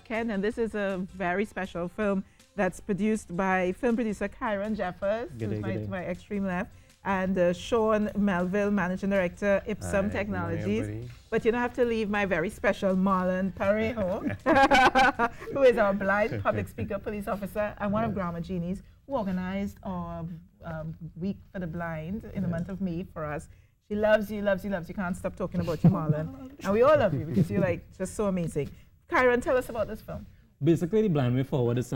Ken, and this is a very special film that's produced by film producer Kyron Jeffers, who's to my extreme left, and Sean Melville, managing director, Ipsum Technologies. But you don't have to leave my very special Marlon Parejo, who is our blind public speaker, police officer, and one of Grammar Genies, who organized our Week for the Blind in the month of May for us. She loves you, loves you, loves you. Can't stop talking about you, Marlon. And we all love you because you're like just so amazing. Kyron, tell us about this film. Basically, The Blind Way Forward is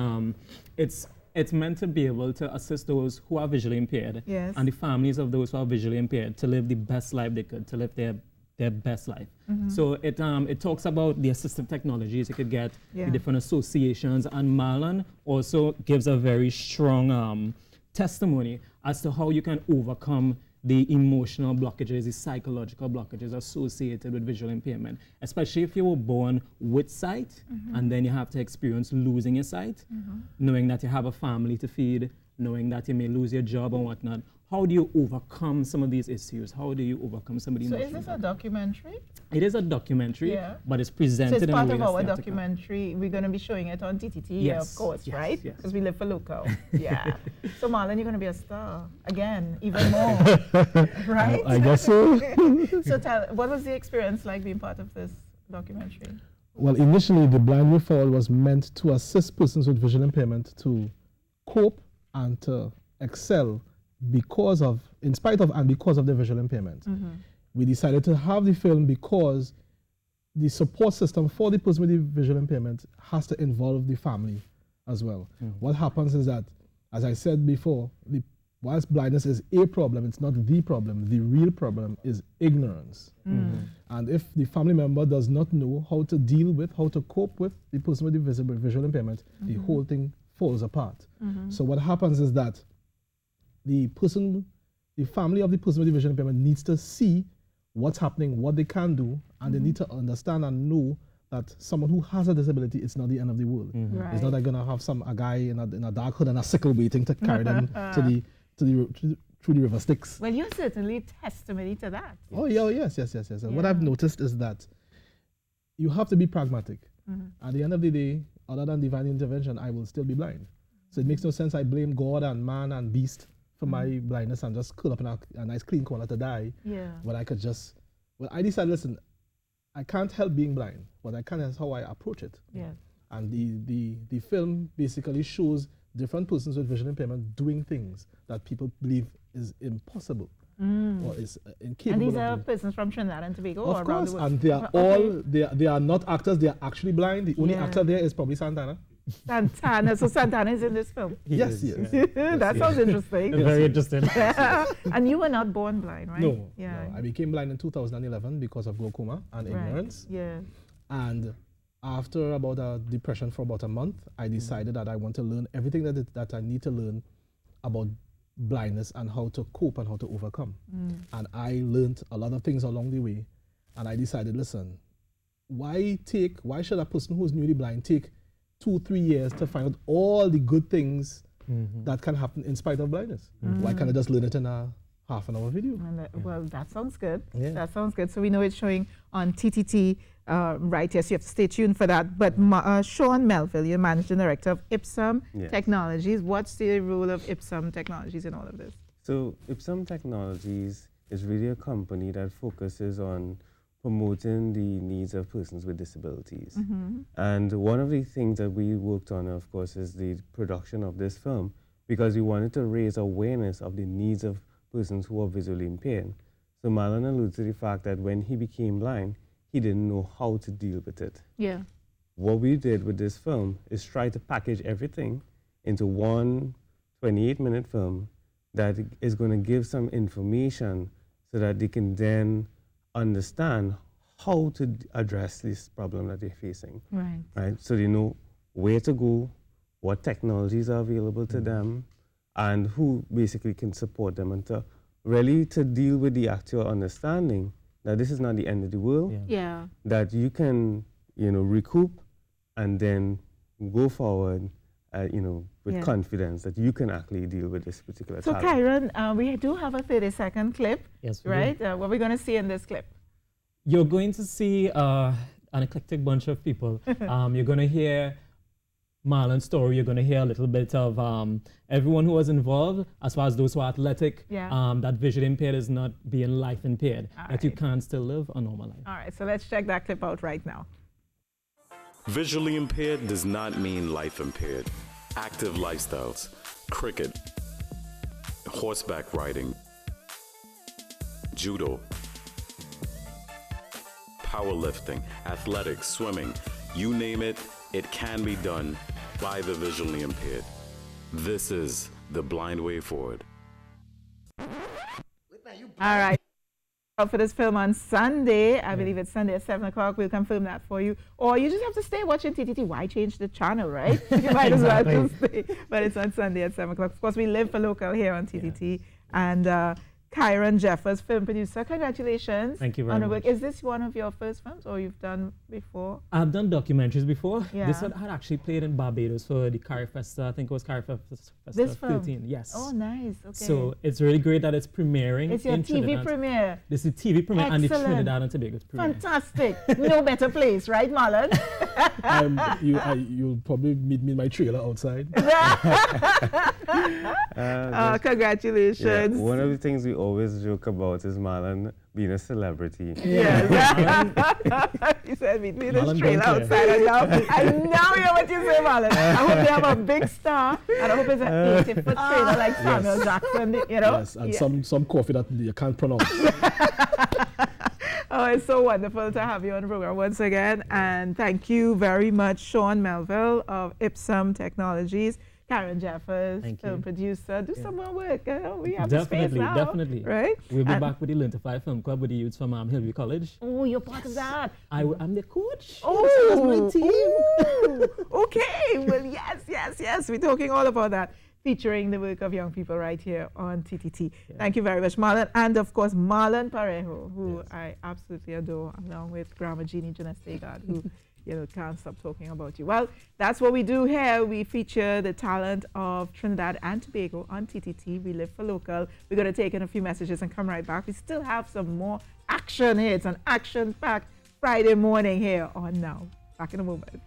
it's meant to be able to assist those who are visually impaired and the families of those who are visually impaired to live the best life they could, to live their best life. So it talks about the assistive technologies you could get, the different associations, and Marlon also gives a very strong testimony as to how you can overcome the emotional blockages, the psychological blockages associated with visual impairment, especially if you were born with sight and then you have to experience losing your sight, knowing that you have a family to feed, knowing that you may lose your job and whatnot. How do you overcome some of these issues? How do you overcome some of the emotions? So is this a documentary? It is a documentary, but it's presented in a way So it's part of our documentary. We're going to be showing it on TTT, of course, right? Because we live for local. So Marlon, you're going to be a star again, even more, right? I guess so. So what was the experience like being part of this documentary? Well, initially, The Blind Way Forward was meant to assist persons with visual impairment to cope and to excel in spite of and because of their visual impairment. We decided to have the film because the support system for the person with the visual impairment has to involve the family as well. What happens is that, as I said before, whilst blindness is a problem, it's not the problem. The real problem is ignorance. And if the family member does not know how to deal with, how to cope with the person with the visual impairment, the whole thing falls apart. So what happens is that the family of the person with the visual impairment needs to see what's happening, what they can do, and they need to understand and know that someone who has a disability, it's not the end of the world. It's not like going to have a guy in a dark hood and a sickle waiting to carry them through the river Styx. Well, you're certainly testimony to that. Oh, yes. What I've noticed is that you have to be pragmatic. At the end of the day, other than divine intervention, I will still be blind. So it makes no sense I blame God and man and beast for my blindness and just curl up in a nice clean corner to die. When I could just, I decided, listen, I can't help being blind. What I can is how I approach it. And the film basically shows different persons with visual impairment doing things that people believe is impossible or is incapable. And these are persons from Trinidad and Tobago? Of course, and they are all, they are not actors, they are actually blind. The only actor there is probably Santana. Santana, so Santana is in this film? Yes. That sounds interesting. Very interesting. And you were not born blind, right? No. I became blind in 2011 because of glaucoma and ignorance. And after about a depression for about a month, I decided that I want to learn everything that I need to learn about blindness and how to cope and how to overcome. And I learned a lot of things along the way. And I decided, listen, why should a person who's newly blind take 2-3 years to find out all the good things that can happen in spite of blindness? Why can't I just learn it in a half-an-hour video? And well, that sounds good. That sounds good. So we know it's showing on TTT right here, so you have to stay tuned for that. But Sean Melville, you're managing director of Ipsum Technologies. What's the role of Ipsum Technologies in all of this? So Ipsum Technologies is really a company that focuses on promoting the needs of persons with disabilities. And one of the things that we worked on, of course, is the production of this film, because we wanted to raise awareness of the needs of persons who are visually impaired. So Marlon alludes to the fact that when he became blind, he didn't know how to deal with it. What we did with this film is try to package everything into one 28-minute film that is going to give some information so that they can then understand how to address this problem that they're facing. Right? So they know where to go, what technologies are available to them, and who basically can support them, and to really to deal with the actual understanding that this is not the end of the world, that you can, recoup and then go forward, with confidence that you can actually deal with this particular challenge. So Kyron, we do have a 30-second clip, yes, right? What are we going to see in this clip? You're going to see a an eclectic bunch of people. You're going to hear Marlon's story. You're going to hear a little bit of everyone who was involved, as far as those who are athletic, that visually impaired is not being life impaired, that you can still live a normal life. All right, so let's check that clip out right now. Visually impaired does not mean life impaired. Active lifestyles, cricket, horseback riding, judo, powerlifting, athletics, swimming, you name it, it can be done by the visually impaired. This is the blind way forward. All right. For this film on Sunday, I believe it's Sunday at 7 o'clock. We'll confirm that for you. Or you just have to stay watching TTT. Why change the channel, right? You might as well just stay. But it's on Sunday at 7 o'clock. Of course, we live for local here on TTT. And Kyron Jeffers, film producer, congratulations. Thank you very much. Is this one of your first films or you've done before? I've done documentaries before. Yeah. This one I had actually played in Barbados for the CARIFESTA, I think it was CARIFESTA this film? 15, yes. Oh, nice, okay. So it's really great that it's premiering. It's your TV premiere. This is TV premiere. Excellent. And the Trinidad and Tobago's premiere. Fantastic. No better place, right, Marlon? You'll probably meet me in my trailer outside. Congratulations. Yeah, one of the things we always joke about is Marlon being a celebrity. Yes. He said, meet me in this trailer outside. I now hear what you say, Marlon. I hope they have a big star, and I hope it's an 80-foot trailer like Samuel Jackson, you know? Yes, and some coffee that you can't pronounce. Oh, it's so wonderful to have you on the program once again. And thank you very much, Sean Melville of Ipsum Technologies. Kyron Jeffers, film producer. Do some more work. We have space now. Definitely. Right? We'll be back with the Learn to Fly Film Club with the youths from Hillview College. Oh, you're part of that. I'm the coach. Oh, that's my team. Okay. Well, yes. We're talking all about that, featuring the work of young people right here on TTT. Yeah. Thank you very much, Marlon. And, of course, Marlon Parejo, who I absolutely adore, along with Grandma Jeannie Jonestegard, who can't stop talking about you. Well, that's what we do here. We feature the talent of Trinidad and Tobago on TTT. We live for local. We're going to take in a few messages and come right back. We still have some more action here. It's an action-packed Friday morning here on Now. Back in a moment.